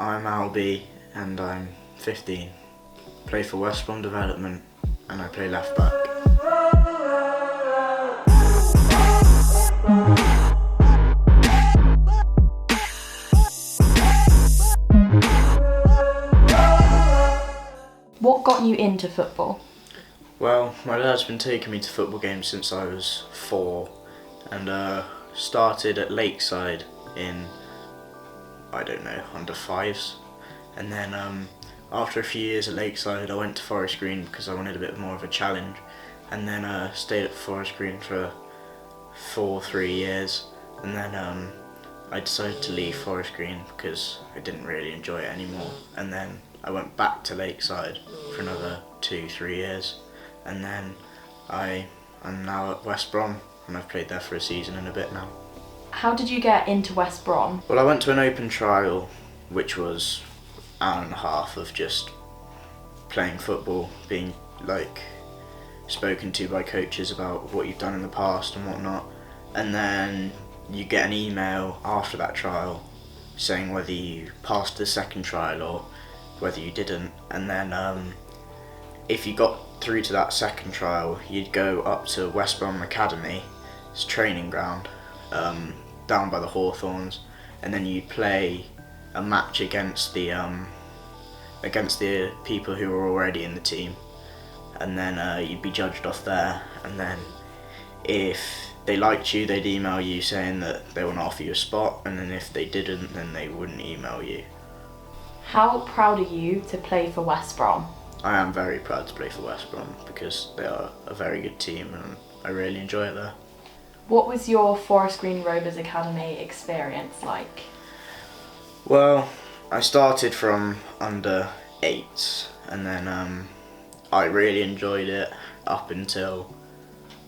I'm Albie and I'm 15. Play for West Brom Development and I play left back. What got you into football? Well, my dad's been taking me to football games since I was 4 and started at Lakeside in, under 5s. And then after a few years at Lakeside I went to Forest Green because I wanted a bit more of a challenge, and then stayed at Forest Green for 3 years, and then I decided to leave Forest Green because I didn't really enjoy it anymore, and then I went back to Lakeside for another 2-3 years, and then I'm now at West Brom and I've played there for a season and a bit now. How did you get into West Brom? Well, I went to an open trial which was an hour and a half of just playing football, being spoken to by coaches about what you've done in the past and whatnot, and then you get an email after that trial saying whether you passed the second trial or whether you didn't, and then if you got through to that second trial you'd go up to West Brom Academy, it's a training ground down by the Hawthorns, and then you'd play a match against the people who were already in the team, and then you'd be judged off there, and then if they liked you they'd email you saying that they want to offer you a spot, and then if they didn't then they wouldn't email you. How proud are you to play for West Brom? I am very proud to play for West Brom because they are a very good team and I really enjoy it there. What was your Forest Green Rovers Academy experience like? Well, I started from under 8s and then I really enjoyed it up until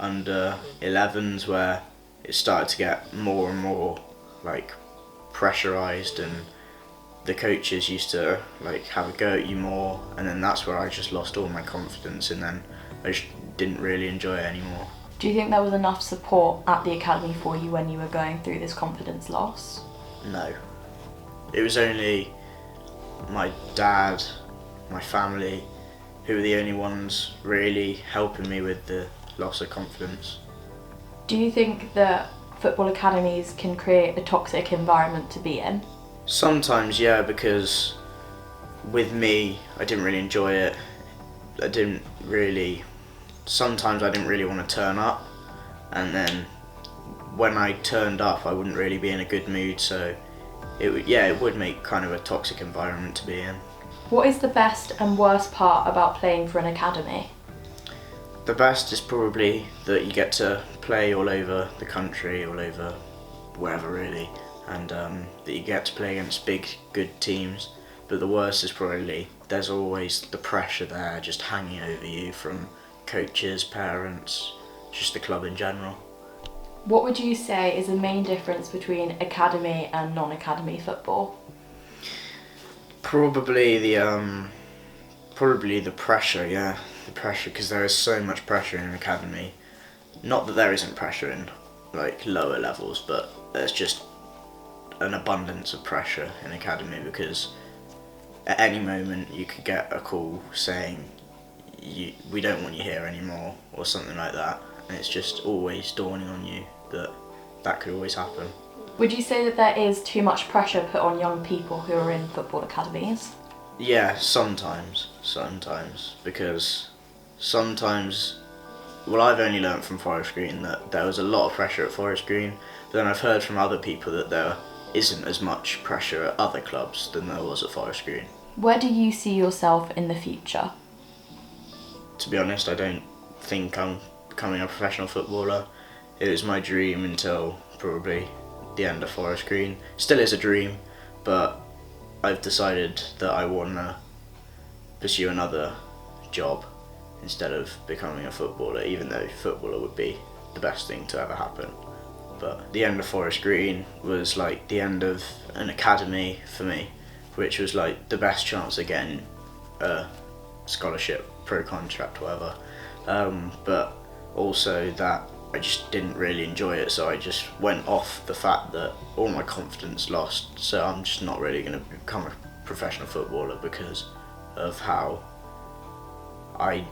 under 11s, where it started to get more and more pressurised, and the coaches used to have a go at you more, and then that's where I just lost all my confidence, and then I just didn't really enjoy it anymore. Do you think there was enough support at the academy for you when you were going through this confidence loss? No. It was only my dad, my family, who were the only ones really helping me with the loss of confidence. Do you think that football academies can create a toxic environment to be in? Sometimes, yeah, because with me, I didn't really enjoy it. Sometimes I didn't really want to turn up, and then when I turned up I wouldn't really be in a good mood, so it would make kind of a toxic environment to be in. What is the best and worst part about playing for an academy? The best is probably that you get to play all over the country, all over wherever really, and that you get to play against big, good teams. But the worst is probably there's always the pressure there just hanging over you from coaches, parents, just the club in general. What would you say is the main difference between academy and non-academy football? Probably the pressure, yeah. The pressure, because there is so much pressure in an academy. Not that there isn't pressure in lower levels, but there's just an abundance of pressure in academy, because at any moment you could get a call saying we don't want you here anymore or something like that, and it's just always dawning on you that could always happen. Would you say that there is too much pressure put on young people who are in football academies? Yeah, sometimes, because sometimes, well, I've only learnt from Forest Green that there was a lot of pressure at Forest Green, but then I've heard from other people that there isn't as much pressure at other clubs than there was at Forest Green. Where do you see yourself in the future? To be honest, I don't think I'm becoming a professional footballer. It was my dream until probably the end of Forest Green. Still is a dream, but I've decided that I want to pursue another job instead of becoming a footballer, even though footballer would be the best thing to ever happen. But the end of Forest Green was the end of an academy for me, which was the best chance of getting a scholarship, pro contract, whatever. But also that I just didn't really enjoy it, so I just went off the fact that all my confidence lost, so I'm just not really going to become a professional footballer because of how I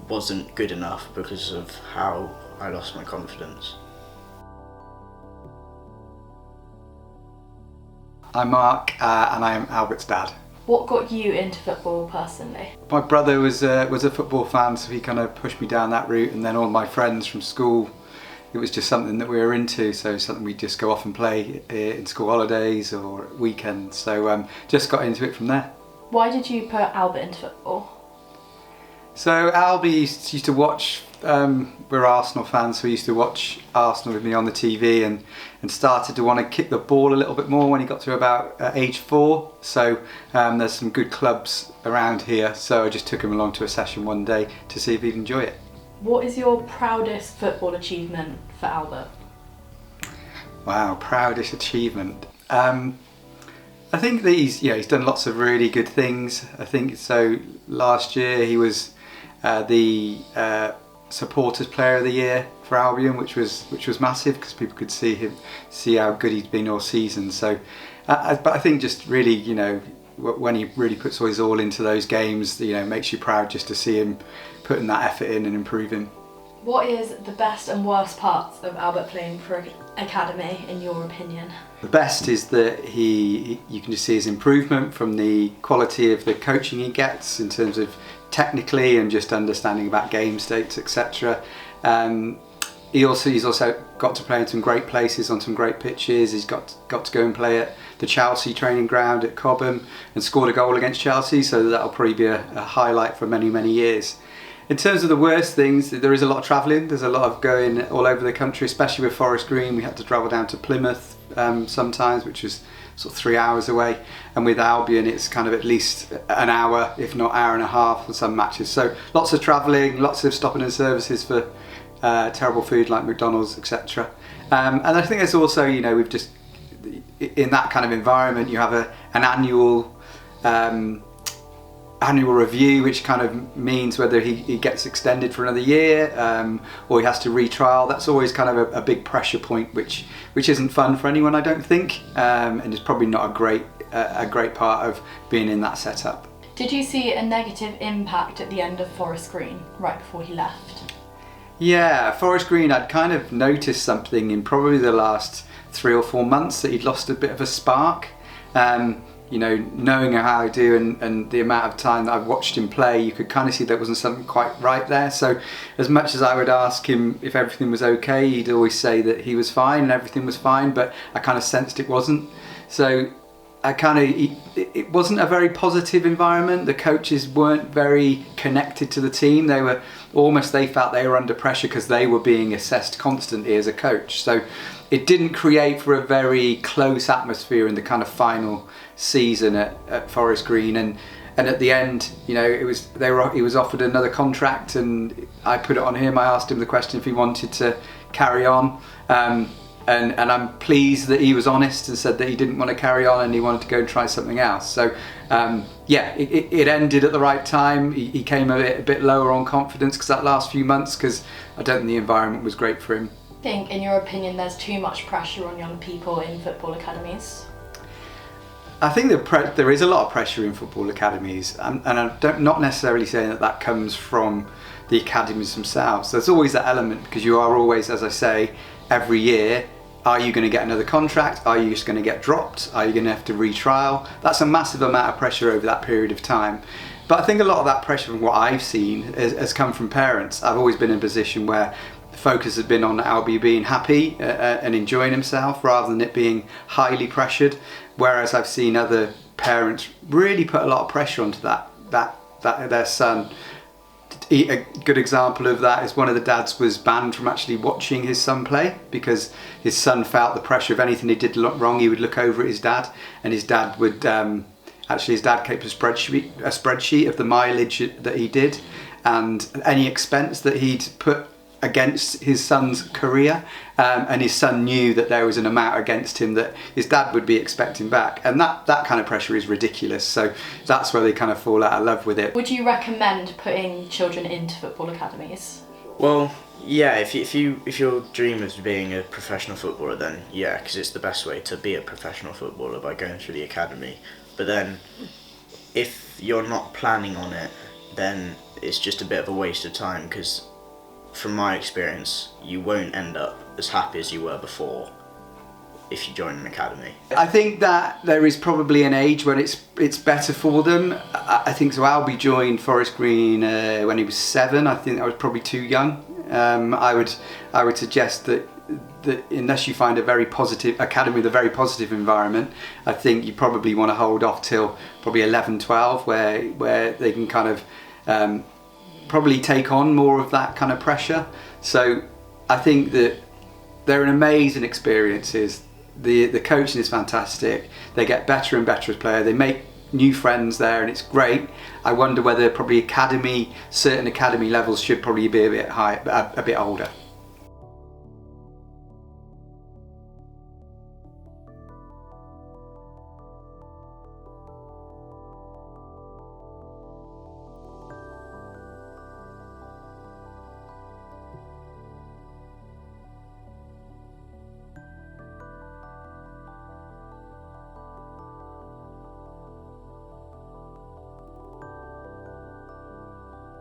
wasn't good enough, because of how I lost my confidence. I'm Mark, and I am Albert's dad. What got you into football personally? My brother was a football fan, so he kind of pushed me down that route, and then all my friends from school, it was just something that we were into, so something we'd just go off and play in school holidays or weekends, so just got into it from there. Why did you put Albert into football? So Albie used to watch, we're Arsenal fans, so he used to watch Arsenal with me on the TV and started to want to kick the ball a little bit more when he got to about age 4. So there's some good clubs around here, so I just took him along to a session one day to see if he'd enjoy it. What is your proudest football achievement for Albert? Wow, proudest achievement. I think that he's done lots of really good things. I think so. Last year he was the supporters player of the year for Albion, which was massive because people could see how good he'd been all season. So, but I think just really, when he really puts all his all into those games, makes you proud just to see him putting that effort in and improving. What is the best and worst parts of Albert playing for academy, in your opinion? The best is that you can just see his improvement from the quality of the coaching he gets in terms of technically and just understanding about game states, etc. He's also got to play in some great places on some great pitches. He's got to go and play at the Chelsea training ground at Cobham and scored a goal against Chelsea, so that'll probably be a highlight for many, many years. In terms of the worst things, there is a lot of travelling. There's a lot of going all over the country, especially with Forest Green. We had to travel down to Plymouth sometimes, which was sort of 3 hours away. And with Albion, it's kind of at least an hour, if not hour and a half for some matches. So lots of travelling, lots of stopping in services for terrible food like McDonald's, etc. And I think there's also, we've just, in that kind of environment, you have an annual review, which kind of means whether he gets extended for another year or he has to retrial. That's always kind of a big pressure point, which isn't fun for anyone, I don't think, and is probably not a great part of being in that setup. Did you see a negative impact at the end of Forest Green, right before he left? Yeah, Forest Green, I'd kind of noticed something in probably the last 3 or 4 months that he'd lost a bit of a spark. Knowing how I do and the amount of time that I've watched him play, you could kind of see there wasn't something quite right there. So as much as I would ask him if everything was okay, he'd always say that he was fine and everything was fine, but I kind of sensed it wasn't. So it wasn't a very positive environment. The coaches weren't very connected to the team. They felt they were under pressure because they were being assessed constantly as a coach. So it didn't create for a very close atmosphere in the kind of final season at Forest Green, and at the end, he was offered another contract, and I put it on him. I asked him the question if he wanted to carry on, and I'm pleased that he was honest and said that he didn't want to carry on and he wanted to go and try something else. So it ended at the right time. He came a bit lower on confidence because that last few months, because I don't think the environment was great for him. I think, in your opinion, there's too much pressure on young people in football academies? I think there is a lot of pressure in football academies, and I'm not necessarily saying that comes from the academies themselves. There's always that element, because you are always, as I say, every year, are you going to get another contract? Are you just going to get dropped? Are you going to have to retrial? That's a massive amount of pressure over that period of time. But I think a lot of that pressure, from what I've seen, has come from parents. I've always been in a position where the focus has been on Albie being happy and enjoying himself, rather than it being highly pressured. Whereas I've seen other parents really put a lot of pressure onto their son. A good example of that is one of the dads was banned from actually watching his son play because his son felt the pressure of anything he did wrong. He would look over at his dad, and his dad would his dad kept a spreadsheet of the mileage that he did and any expense that he'd put against his son's career, and his son knew that there was an amount against him that his dad would be expecting back, and that kind of pressure is ridiculous. So that's where they kind of fall out of love with it. Would you recommend putting children into football academies? Well, yeah, if your dream is being a professional footballer, then yeah, because it's the best way to be a professional footballer, by going through the academy. But then if you're not planning on it, then it's just a bit of a waste of time, because from my experience, you won't end up as happy as you were before if you join an academy. I think that there is probably an age when it's better for them. I think so. Albie joined Forest Green when he was 7. I think that was probably too young. I would suggest that unless you find a very positive academy with a very positive environment, I think you probably want to hold off till probably 11, 12, where they can kind of probably take on more of that kind of pressure. So I think that they're an amazing experiences. The coaching is fantastic. They get better and better as players. They make new friends there, and it's great. I wonder whether probably certain academy levels should probably be a bit older.